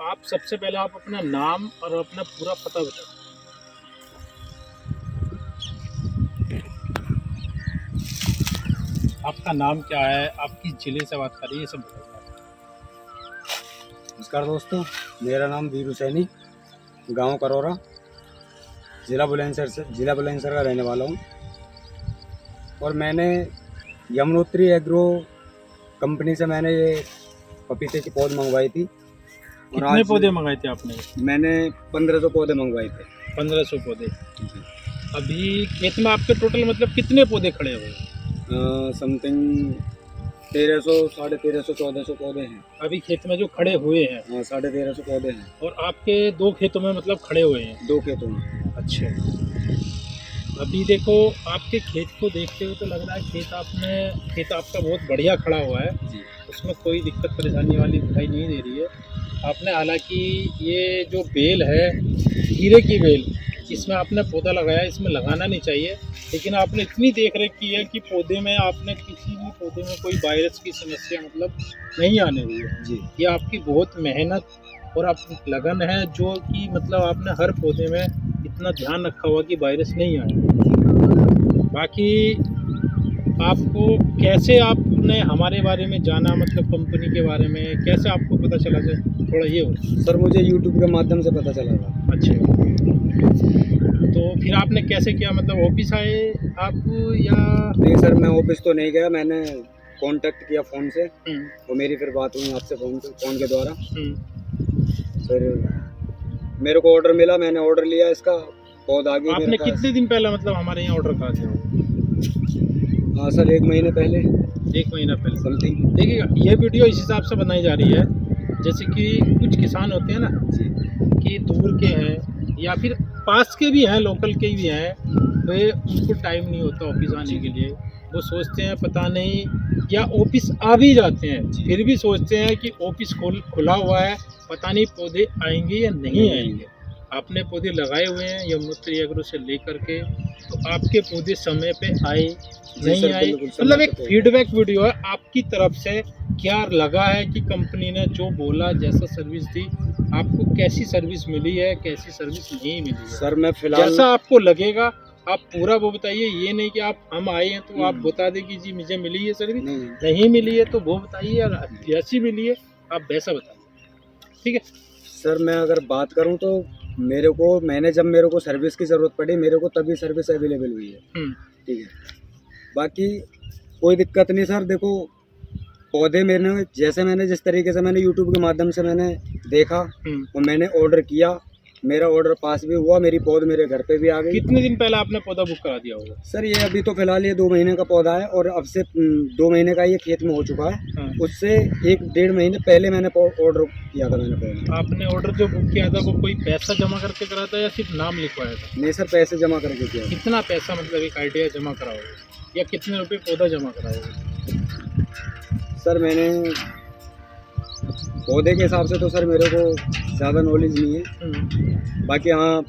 आप सबसे पहले आप अपना नाम और अपना पूरा पता बताओ। आपका नाम क्या है, आप किस जिले से बात कर रही है, ये सब बताइए। नमस्कार दोस्तों, मेरा नाम वीरू सैनी, गांव करौरा, जिला बुलंदशहर का रहने वाला हूं। और मैंने यमुनोत्री एग्रो कंपनी से मैंने ये पपीते की पौध मंगवाई थी। और कितने आज पौधे मंगाए थे आपने? मैंने 1500 पौधे मंगवाए थे। 1500 पौधे। अभी खेत में आपके टोटल मतलब कितने पौधे खड़े हुए हैं? समथिंग 1300, 1350, 1400 पौधे हैं। अभी खेत में जो खड़े हुए हैं? हाँ, 1350 पौधे हैं। और आपके 2 खेतों में मतलब खड़े हुए हैं? 2 खेतों में। अच्छा। अभी देखो, आपके खेत को देखते हुए तो लग रहा है खेत आपका बहुत बढ़िया खड़ा हुआ है जी। उसमें कोई दिक्कत परेशानी वाली दिखाई नहीं दे रही है। आपने हालांकि ये जो बेल है, हीरे की बेल, इसमें आपने पौधा लगाया, इसमें लगाना नहीं चाहिए, लेकिन आपने इतनी देख रेख की है कि पौधे में आपने किसी भी पौधे में कोई वायरस की समस्या मतलब नहीं आने दी है। जी। ये आपकी बहुत मेहनत और आप लगन है, जो कि मतलब आपने हर पौधे में इतना ध्यान रखा हुआ कि वायरस नहीं आए। बाकी आपको कैसे आपने हमारे बारे में जाना, मतलब कंपनी के बारे में कैसे आपको पता चला, थोड़ा ये हो। सर, मुझे यूट्यूब के माध्यम से पता चला था। अच्छा, तो फिर आपने कैसे किया, मतलब ऑफिस आए आप या? नहीं सर, मैं ऑफिस तो नहीं गया, मैंने कांटेक्ट किया फ़ोन से। और मेरी फिर बात हुई आपसे फ़ोन के द्वारा। फिर मेरे को ऑर्डर मिला, मैंने ऑर्डर लिया इसका, पौधा आ गया। आपने कितने दिन पहले मतलब हमारे यहाँ ऑर्डर करा दिया? हाँ सर, 1 महीने पहले। 1 महीना पहले समथिंग। देखिए, ये वीडियो इस हिसाब से बनाई जा रही है, जैसे कि कुछ किसान होते हैं ना कि दूर के हैं या फिर पास के भी हैं, लोकल के भी हैं, वे उनको टाइम नहीं होता ऑफिस आने के लिए। वो सोचते हैं पता नहीं, या ऑफिस आ भी जाते हैं फिर भी सोचते हैं कि ऑफिस खुला हुआ है, पता नहीं पौधे आएंगे या नहीं आएंगे। आपने पौधे लगाए हुए हैं यमुनोत्री एग्रो से लेकर के, तो आपके पौधे समय पे आए नहीं आए, मतलब एक फीडबैक वीडियो है आपकी तरफ से। क्या लगा है कि कंपनी ने जो बोला, जैसा सर्विस दी, आपको कैसी सर्विस मिली है, कैसी सर्विस नहीं मिली है? सर मैं फिलहाल जैसा आपको लगेगा आप पूरा वो बताइए, ये नहीं कि हम आए हैं तो आप बता दें कि जी मुझे मिली है सर्विस, नहीं मिली है तो वो बताइए, और जैसी मिली है आप वैसा बताइए, ठीक है? सर मैं अगर बात करूं तो जब मेरे को सर्विस की ज़रूरत पड़ी, मेरे को तभी सर्विस अवेलेबल हुई है। ठीक है, बाकी कोई दिक्कत नहीं सर। देखो, पौधे मैंने जिस तरीके से मैंने यूट्यूब के माध्यम से मैंने देखा और मैंने ऑर्डर किया, मेरा ऑर्डर पास भी हुआ, मेरी पौध मेरे घर पे भी आ गई। कितने दिन पहले आपने पौधा बुक करा दिया होगा? सर ये अभी तो फिलहाल ये 2 महीने का पौधा है, और अब से 2 महीने का ये खेत में हो चुका है। उससे 1-1.5 महीने पहले मैंने ऑर्डर किया था मैंने पौधा। आपने ऑर्डर जो बुक किया था वो कोई पैसा जमा करके करा था या सिर्फ नाम लिखवाया था? नहीं सर, पैसे जमा करके किया। कितना पैसा, मतलब एक आइडिया जमा कराओगे या कितने रुपए पौधा जमा कराओगे? सर मैंने पौधे के हिसाब से तो सर मेरे को ज़्यादा नॉलेज नहीं है। बाकी हाँ,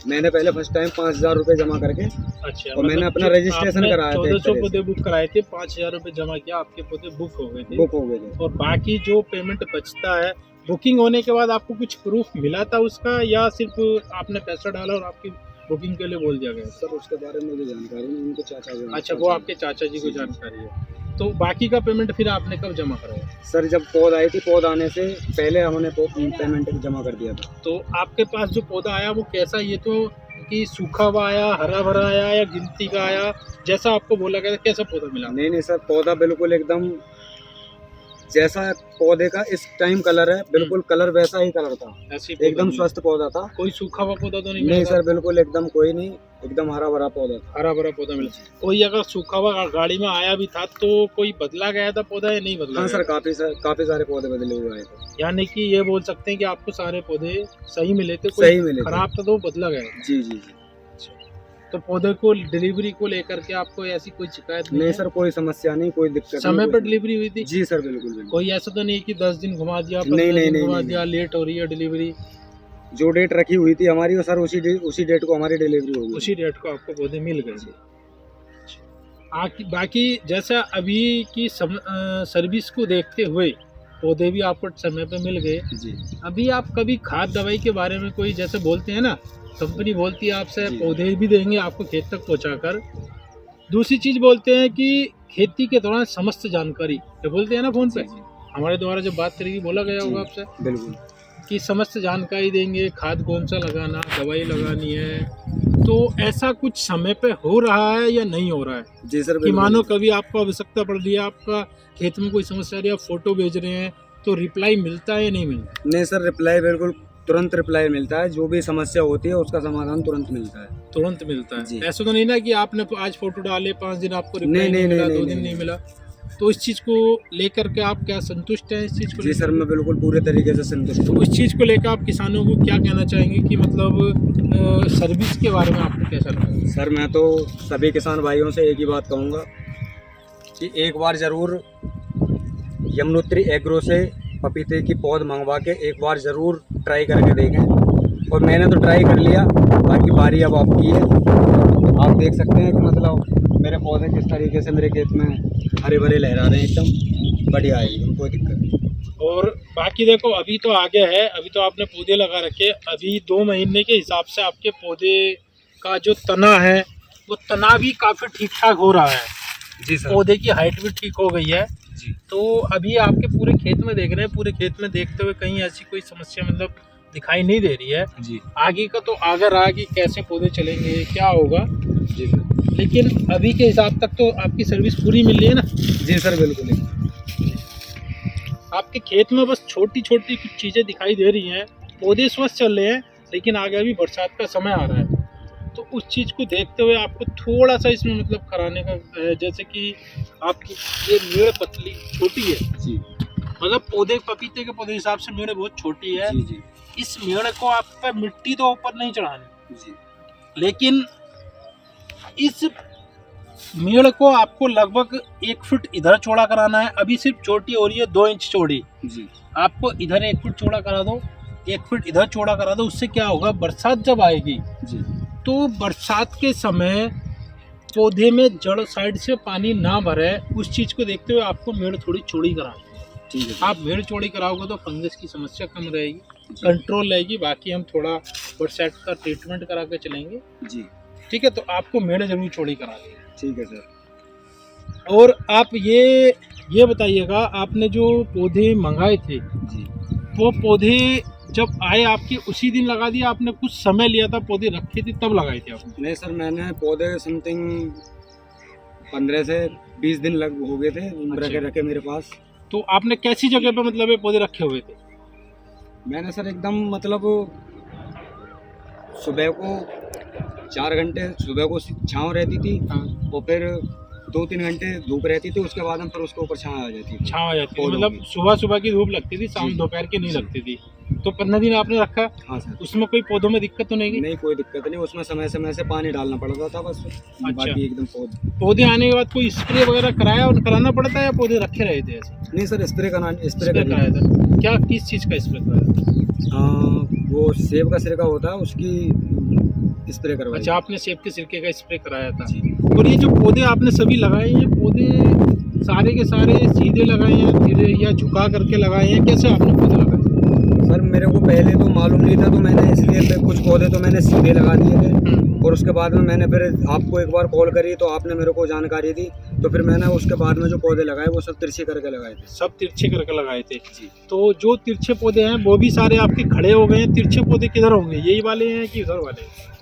मैंने पहले फर्स्ट टाइम 5000 रुपये जमा करके, अच्छा, और मैंने अपना रजिस्ट्रेशन कराया था। 1400 पौधे बुक कराए थे, 5000 रुपये जमा किया, आपके पौधे बुक हो गए थे। और बाकी जो पेमेंट बचता है, बुकिंग होने के बाद आपको कुछ प्रूफ मिला था उसका, या सिर्फ आपने पैसा डाला और आपकी बुकिंग के लिए बोल दिया गया? सर उसके बारे में मुझे जानकारी नहीं, उनको चाचा जी। अच्छा, वो आपके चाचा जी को जानकारी है। तो बाकी का पेमेंट फिर आपने कब जमा कराया? सर जब पौध आई थी, पौध आने से पहले हमने पेमेंट जमा कर दिया था। तो आपके पास जो पौधा आया वो कैसा, ये तो कि सूखा हुआ आया, हरा भरा आया, या गिनती का आया, जैसा आपको बोला गया, कैसा पौधा मिला? नहीं सर, पौधा बिल्कुल एकदम जैसा पौधे का इस टाइम कलर है, बिल्कुल कलर वैसा ही कलर था, एकदम स्वस्थ पौधा था। कोई सूखा हुआ पौधा तो नहीं? नहीं सर, बिल्कुल एकदम कोई नहीं, एकदम हरा भरा पौधा था। हरा भरा पौधा मिला। कोई अगर सूखा हुआ गाड़ी में आया भी था तो कोई बदला गया था पौधा या नहीं बदला? हाँ सर, काफी सारे पौधे बदले हुए आए थे। यानी कि ये बोल सकते हैं कि आपको सारे पौधे सही मिले थे, सही मिले, खराब था तो बदला गया? जी। तो पौधे को डिलीवरी को लेकर के आपको ऐसी कोई शिकायत नहीं सर, कोई समस्या नहीं, कोई दिक्कत। समय पर डिलीवरी हुई थी? जी सर, बिल्कुल। कोई ऐसा तो नहीं कि 10 दिन घुमा दिया, नहीं, घुमा दिया, लेट हो रही है डिलीवरी? जो डेट रखी हुई थी हमारी, सर उसी डेट को हमारी डिलीवरी होगी। उसी डेट को आपको पौधे मिल गए। बाकी जैसा अभी की सर्विस को देखते हुए पौधे भी आपको समय पे मिल गए। जी अभी आप कभी खाद दवाई के बारे में कोई जैसे बोलते हैं ना, कंपनी बोलती है आपसे जी। पौधे भी देंगे आपको खेत तक पहुंचाकर। दूसरी चीज बोलते हैं कि खेती के दौरान समस्त जानकारी, ये बोलते हैं ना फोन जी पे, जी हमारे द्वारा जब बात करेगी बोला गया जी, होगा आपसे बिल्कुल। कि समस्त जानकारी देंगे, खाद कौन सा लगाना, दवाई लगानी है। तो ऐसा कुछ समय पे हो रहा है या नहीं हो रहा है जी सर, कि बिल्कुल। मानो कभी आपको आवश्यकता पड़ रही है, आपका खेत में कोई समस्या आ रही है, आप फोटो भेज रहे हैं तो रिप्लाई मिलता है या नहीं मिलता? नहीं सर, रिप्लाई बिल्कुल तुरंत रिप्लाई मिलता है। जो भी समस्या होती है उसका समाधान तुरंत मिलता है। तुरंत मिलता जी। है। ऐसा तो नहीं ना कि आपने आज फोटो डाले 5 दिन आपको रिप्लाई नहीं नहीं नहीं मिला, नहीं 2 नहीं दिन नहीं नहीं। मिला। तो इस चीज़ को लेकर के आप क्या संतुष्ट हैं इस चीज़ को जी लेकर? सर, मैं बिल्कुल पूरे तरीके से संतुष्ट तो हूँ। इस चीज़ को लेकर आप किसानों को क्या कहना चाहेंगे कि मतलब सर्विस के बारे में आपको कैसा लगा? सर मैं तो सभी किसान भाइयों से एक ही बात कहूँगा कि एक बार ज़रूर यमुनोत्री एग्रो से पपीते की पौध मंगवा के एक बार ज़रूर ट्राई करके देखें। और मैंने तो ट्राई कर लिया, बाकी बारी अब आपकी है। आप देख सकते हैं कि मतलब मेरे पौधे किस तरीके से मेरे खेत में हरे भरे लहरा रहे हैं, एकदम बढ़िया है, एकदम कोई दिक्कत नहीं। और बाकी देखो अभी तो आगे है, अभी तो आपने पौधे लगा रखे, अभी 2 महीने के हिसाब से आपके पौधे का जो तना है वो तना भी काफ़ी ठीक ठाक हो रहा है। जी सर। पौधे की हाइट भी ठीक हो गई है। जी तो अभी आपके पूरे खेत में देख रहे हैं, पूरे खेत में देखते हुए कहीं ऐसी कोई समस्या मतलब दिखाई नहीं दे रही है। जी आगे का तो आगे रहा कि कैसे पौधे चलेंगे, क्या होगा, जी सर। लेकिन अभी के हिसाब तक तो आपकी सर्विस पूरी मिल रही है ना? जी सर, बिल्कुल ही। आपके खेत में बस छोटी छोटी कुछ चीज़ें दिखाई दे रही हैं, पौधे स्वस्थ चल रहे हैं, लेकिन आगे अभी बरसात का समय आ रहा है। तो उस चीज़ को देखते हुए आपको थोड़ा सा इसमें मतलब कराने का जैसे कि आपकी ये मेड़ पतली छोटी है, जी मतलब पौधे पपीते के पौधे हिसाब से मेड़ बहुत छोटी है। जी जी इस मेड़ को आप मिट्टी तो ऊपर नहीं चढ़ानी, जी लेकिन इस मेड़ को आपको लगभग 1 फुट इधर चौड़ा कराना है। अभी सिर्फ चोटी हो रही है 2 इंच चौड़ी, जी आपको इधर 1 फुट चौड़ा करा दो, 1 फुट इधर चौड़ा करा दो। उससे क्या होगा, बरसात जब आएगी जी तो बरसात के समय पौधे में जड़ साइड से पानी ना भरे, उस चीज़ को देखते हुए आपको मेड़ थोड़ी चौड़ी करानी है। ठीक है। आप मेड़ चौड़ी कराओगे तो फंगस की समस्या कम रहेगी, कंट्रोल रहेगी। बाकी हम थोड़ा बरसात का ट्रीटमेंट करा के चलेंगे, जी ठीक है? तो आपको मेड़ जरूर चौड़ी करा देंगे। ठीक है सर। और आप ये बताइएगा, आपने जो पौधे मंगाए थे जी वो पौधे जब आए आपके उसी दिन लगा दिया, आपने कुछ समय लिया था, पौधे रखे थे तब लगाए थे आपने? नहीं सर, मैंने पौधे समथिंग 15 से 20 दिन लग हो गए थे अच्छा। रखे मेरे पास। तो आपने कैसी जगह पे मतलब ये पौधे रखे हुए थे? मैंने सर एकदम मतलब सुबह को 4 घंटे सुबह को छाँव रहती थी, हाँ, और फिर 2-3 घंटे धूप रहती थी, उसके बाद हम फिर उसके ऊपर छाँव आ जाती थी। छाँव आ जाती थी, पौधों मतलब की। सुबह सुबह की धूप लगती थी, शाम जी। दोपहर की नहीं जी। लगती थी। तो 15 दिन आपने रखा, हाँ सर। उसमें कोई पौधों में दिक्कत तो नहीं गई? नहीं, कोई दिक्कत नहीं, उसमें समय समय से पानी डालना पड़ता था बस। बाकी एकदम पौधे आने के बाद कोई स्प्रे वगैरह कराया और कराना पड़ता है या पौधे रखे रहे थे ऐसे? नहीं सर, स्प्रे स्प्रे कर कराया था, क्या किस चीज़ का स्प्रे कराया? वो सेब का सिरका होता है, उसकी स्प्रे करवाई। अच्छा, आपने सेब के सिरके का स्प्रे कराया था। जी। और ये जो पौधे आपने सभी लगाए हैं, ये पौधे सारे के सारे सीधे लगाए हैं धीरे या झुका करके लगाए हैं, कैसे आपने पौधे लगाए? सर मेरे को पहले तो मालूम नहीं था, तो मैंने इसलिए फिर कुछ पौधे तो मैंने सीधे लगा दिए थे, और उसके बाद में मैंने फिर आपको एक बार कॉल करी तो आपने मेरे को जानकारी दी, तो फिर मैंने उसके बाद में जो पौधे लगाए वो सब तिरछे करके लगाए थे। सब तिरछे करके लगाए थे। जी। तो जो तिरछे पौधे हैं वो भी सारे आपके खड़े हो गए हैं। तिरछे पौधे किधर होंगे, यही वाले हैं कि उधर वाले हैं?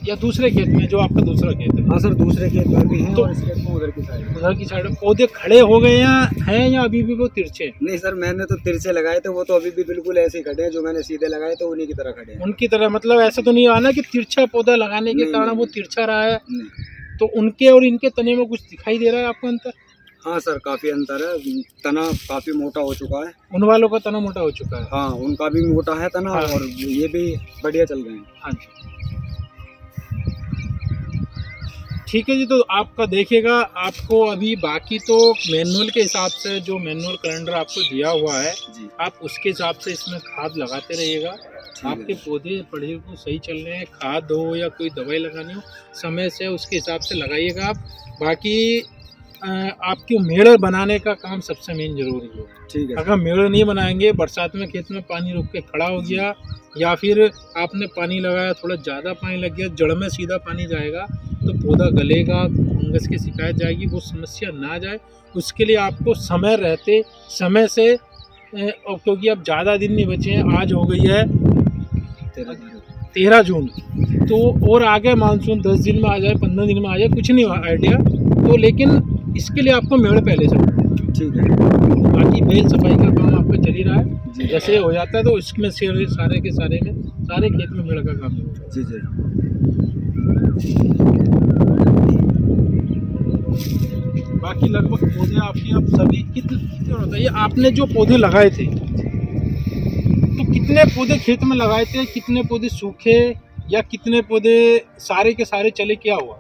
या दूसरे खेत में, जो आपका दूसरा खेत है? हाँ सर, दूसरे खेत में भी हैं, तो और इस खेत में उधर की साइड। उधर की साइड में पौधे खड़े हो गए हैं या अभी भी वो तिरछे? नहीं सर, मैंने तो तिरछे लगाए थे, वो तो अभी भी बिल्कुल ऐसे ही खड़े हैं, जो मैंने सीधे लगाए थे उन्हीं की तरह खड़े हैं। उनकी तरह, मतलब ऐसा तो नहीं आना कि तिरछा पौधा लगाने के नहीं, कारण नहीं, वो नहीं। तिरछा रहा है? नहीं। तो उनके और इनके तने में कुछ दिखाई दे रहा है आपको अंतर? हाँ सर, काफ़ी अंतर है, तना काफ़ी मोटा हो चुका है। उन वालों का तना मोटा हो चुका है। हाँ, उनका भी मोटा है तना, हाँ। और ये भी बढ़िया चल रहे हैं। हाँ जी, ठीक है जी। तो आपका देखिएगा, आपको अभी बाकी तो मैनुअल के हिसाब से, जो मैनुअल कैलेंडर आपको दिया हुआ है, जी। आप उसके हिसाब से इसमें खाद लगाते रहिएगा। आपके पौधे पौधे को सही चल रहे हैं, खाद हो या कोई दवाई लगानी हो, समय से उसके हिसाब से लगाइएगा आप। बाकी आपके मेड़ बनाने का काम सबसे मेन जरूरी है। ठीक है। अगर मेड़ नहीं बनाएंगे, बरसात में खेत में पानी रुक के खड़ा हो गया या फिर आपने पानी लगाया, थोड़ा ज़्यादा पानी लग गया, जड़ में सीधा पानी जाएगा तो पौधा गलेगा, फंगस की शिकायत जाएगी, वो समस्या ना जाए उसके लिए आपको समय रहते समय से क्योंकि अब ज़्यादा दिन नहीं बचे हैं, आज हो गई है 13 जून, तो और आगे मानसून 10 दिन में आ जाए, 15 दिन में आ जाए, कुछ नहीं आइडिया, तो लेकिन इसके लिए आपको मेड़ पहले से, ठीक है। बाकी बेल सफाई का काम आपका चल ही रहा है, जैसे हो जाता है तो इसमें सारे के सारे में सारे खेत में मेड़ का काम होता है। जी जी। बाकी लगभग पौधे आपके अब सभी कितने होता है, ये आपने जो पौधे लगाए थे तो कितने पौधे खेत में लगाए थे, कितने पौधे सूखे या कितने पौधे सारे के सारे चले, क्या हुआ?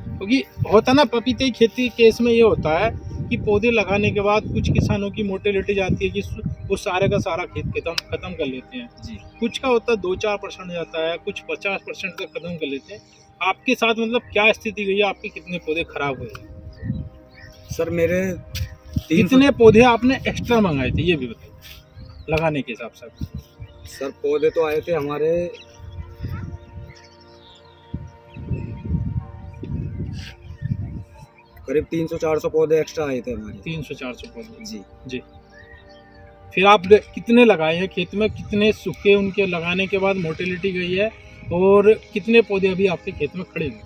क्योंकि होता ना पपीते की खेती केस में ये होता है कि पौधे लगाने के बाद कुछ किसानों की मोर्टेलिटी जाती है कि वो सारे का सारा खेत खत्म कर लेते हैं जी। कुछ का होता है 2-4% जाता है, कुछ 50% तक खत्म कर लेते हैं। आपके साथ मतलब क्या स्थिति गई है, आपके कितने पौधे खराब हुए? सर मेरे कितने पौधे आपने एक्स्ट्रा मंगाए थे ये भी बताइए लगाने के हिसाब से। सर पौधे तो आए थे हमारे करीब 300-400 पौधे एक्स्ट्रा आए थे हमारे। 300-400 पौधे जी जी। फिर आप कितने लगाए हैं खेत में, कितने सूखे उनके लगाने के बाद मोर्टेलिटी गई है और कितने पौधे अभी आपके खेत में खड़े हुए?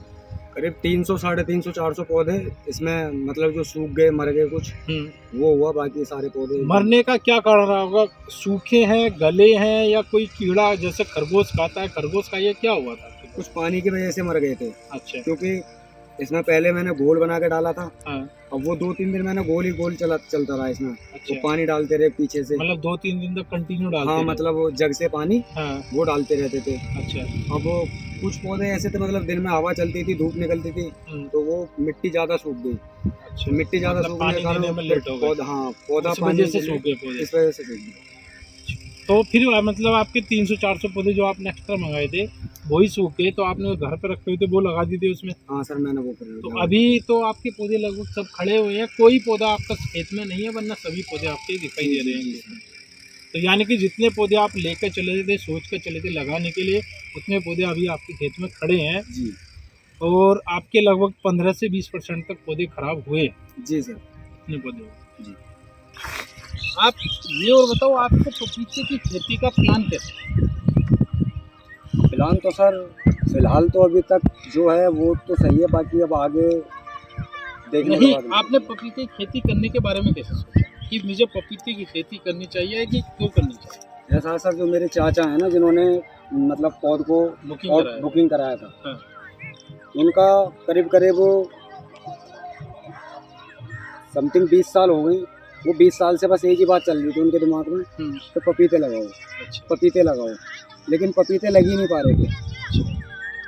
करीब 300-350-400 पौधे इसमें मतलब जो सूख गए, मर गए कुछ, वो हुआ, बाकी सारे पौधे। मरने का क्या कारण रहा होगा? सूखे हैं, गले हैं या कोई कीड़ा जैसे खरगोश खाता है, खरगोश का ये क्या हुआ था? कुछ पानी की वजह से मर गए थे। अच्छा। क्योंकि इसमें पहले मैंने घोल बना के डाला था। हाँ। अब वो 2-3 दिन मैंने घोल ही घोल चलता रहा इसमें। अच्छा। वो पानी डालते रहे पीछे से, मतलब 2-3 दिन तक कंटिन्यू डालते? हाँ, मतलब वो जग से पानी, हाँ, वो डालते रहते थे। अच्छा। अब वो कुछ पौधे ऐसे थे, मतलब दिन में हवा चलती थी, धूप निकलती थी, तो वो मिट्टी ज्यादा सूख गई। अच्छा। मिट्टी ज्यादा सूखने के कारण पौधा, हाँ, पौधा पानी से सूख गए पौधे, इस वजह से सूख गए। तो फिर मतलब आपके 300-400 पौधे जो आपने एक्स्ट्रा मंगाए थे वही सूख गए, तो आपने घर पे रखे हुए थे वो लगा दिए थे उसमें? हाँ सर, मैंने वो कर। तो अभी तो आपके पौधे लगभग सब खड़े हुए हैं, कोई पौधा आपका खेत में नहीं है, वरना सभी पौधे आपके दिखाई दे रहे हैं। तो यानी कि जितने पौधे आप लेकर चले थे, सोच कर चले थे लगाने के लिए, उतने पौधे अभी आपके खेत में खड़े हैं जी। और आपके लगभग 15 से 20% तक पौधे खराब हुए जी सर। इतने पौधे जी। आप ये और बताओ, आपको पपीते की खेती का प्लान कैसे? प्लान तो सर फिलहाल तो अभी तक जो है वो तो सही है, बाकी अब आगे देखने नहीं, आपने पपीते की खेती करने के बारे में कैसे सोचा कि मुझे पपीते की खेती करनी चाहिए कि क्यों करनी चाहिए? ऐसा सर, जो मेरे चाचा हैं ना, जिन्होंने मतलब पौध को बुकिंग कराया था, हाँ। उनका करीब समथिंग 20 साल हो गई। वो 20 साल से बस एक ही बात चल रही थी उनके दिमाग में, तो पपीते लगाओ। अच्छा। पपीते लगाओ, लेकिन पपीते लग ही नहीं पा रहे थे।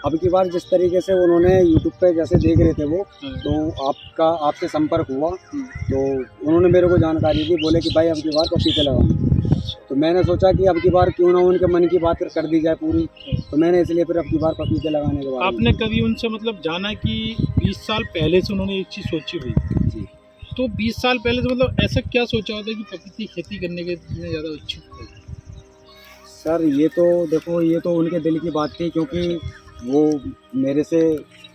अब की बार जिस तरीके से उन्होंने यूट्यूब पे जैसे देख रहे थे वो, तो आपसे संपर्क हुआ, तो उन्होंने मेरे को जानकारी दी, बोले कि भाई अब की बार पपीते लगाओ। तो मैंने सोचा कि अब की बार क्यों ना उनके मन की बात कर दी जाए पूरी, तो मैंने इसलिए फिर अब की बार पपीते लगाने के बाद। आपने कभी उनसे मतलब जाना कि 20 साल पहले से उन्होंने एक चीज़ सोची हुई जी, तो 20 साल पहले से मतलब ऐसा क्या सोचा होता है कि पपीते की खेती करने के इतने ज़्यादा इच्छुक थे? सर ये तो देखो, ये तो उनके दिल की बात थी, क्योंकि वो मेरे से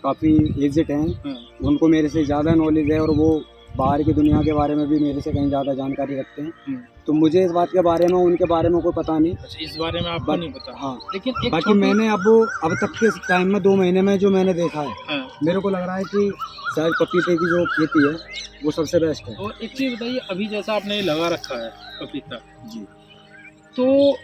काफ़ी एजड हैं, उनको मेरे से ज़्यादा नॉलेज है और वो बाहर की दुनिया के बारे में भी मेरे से कहीं ज़्यादा जानकारी रखते हैं। तो मुझे इस बात के बारे में, उनके बारे में कोई पता नहीं। अच्छा, इस बारे में आपको नहीं पता? हाँ, लेकिन बाकी मैंने अब तक के टाइम में 2 महीने में जो मैंने देखा है, हाँ, मेरे को लग रहा है कि शायद पपीते की जो खेती है वो सबसे बेस्ट है। और एक चीज़ बताइए, अभी जैसा आपने लगा रखा है पपीता जी, तो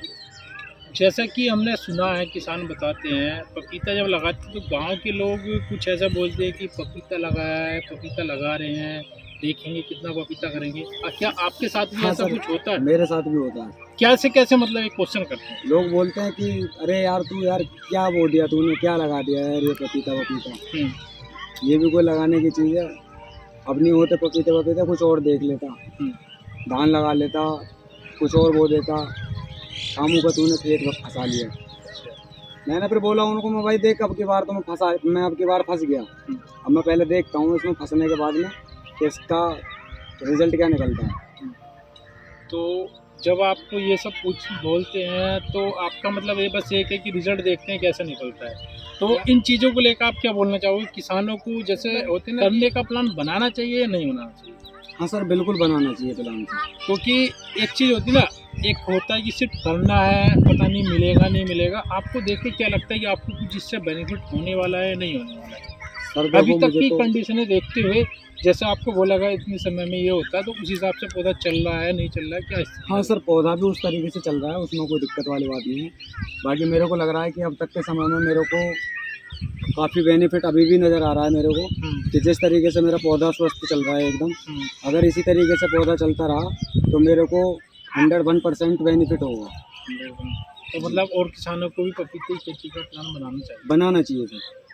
जैसा कि हमने सुना है, किसान बताते हैं पपीता जब लगाते हैं तो गांव के लोग कुछ ऐसा बोलते हैं कि पपीता लगाया है, पपीता लगा रहे हैं, देखेंगे कितना पपीता करेंगे। क्या आपके साथ भी ऐसा कुछ होता है? मेरे साथ भी होता है। कैसे मतलब एक क्वेश्चन करते हैं, लोग बोलते हैं कि अरे यार तू यार क्या बोल दिया तूने, क्या लगा दिया यार ये पपीता। ये भी कोई लगाने की चीज़ है? अब नहीं होते पपीते, कुछ और देख लेता, धान लगा लेता, कुछ और बो देता, कामों का तूने खेत फंसा लिया। मैंने फिर बोला उनको, मैं भाई देख अब की बार तो मैं अब की बार फंस गया, अब मैं पहले देखता हूँ इसमें फंसने के बाद में कि इसका रिजल्ट क्या निकलता है। तो जब आपको ये सब कुछ बोलते हैं तो आपका मतलब ये बस एक है कि रिजल्ट देखते हैं कैसा निकलता है। तो इन चीज़ों को लेकर आप क्या बोलना चाहोगे किसानों को, जैसे होते हैं ना, करने का प्लान बनाना चाहिए या नहीं बनाना चाहिए? हाँ सर, बिल्कुल बनाना चाहिए प्लान। क्योंकि एक चीज़ होती है ना, एक होता है कि सिर्फ करना है, पता नहीं मिलेगा नहीं मिलेगा, आपको देख के क्या लगता है कि आपको कुछ इससे बेनिफिट होने वाला है नहीं होने वाला है? सर अभी देखो तक की मुझे तो, कंडीशनें देखते हुए, जैसे आपको बोला गया इतने समय में ये होता है, तो उस हिसाब से पौधा चल रहा है नहीं चल रहा है, क्या स्थिति हाँ है? सर पौधा भी उस तरीके से चल रहा है, उसमें कोई दिक्कत वाली बात नहीं है। बाकी मेरे को लग रहा है कि अब तक के समय में मेरे को काफ़ी बेनिफिट अभी भी नज़र आ रहा है मेरे को, कि जिस तरीके से मेरा पौधा स्वस्थ चल रहा है एकदम, अगर इसी तरीके से पौधा चलता रहा तो मेरे को 101% बेनिफिट होगा। तो मतलब और किसानों को भी पपीते की खेती का प्लान बनाना चाहिए। बनाना चाहिए सर।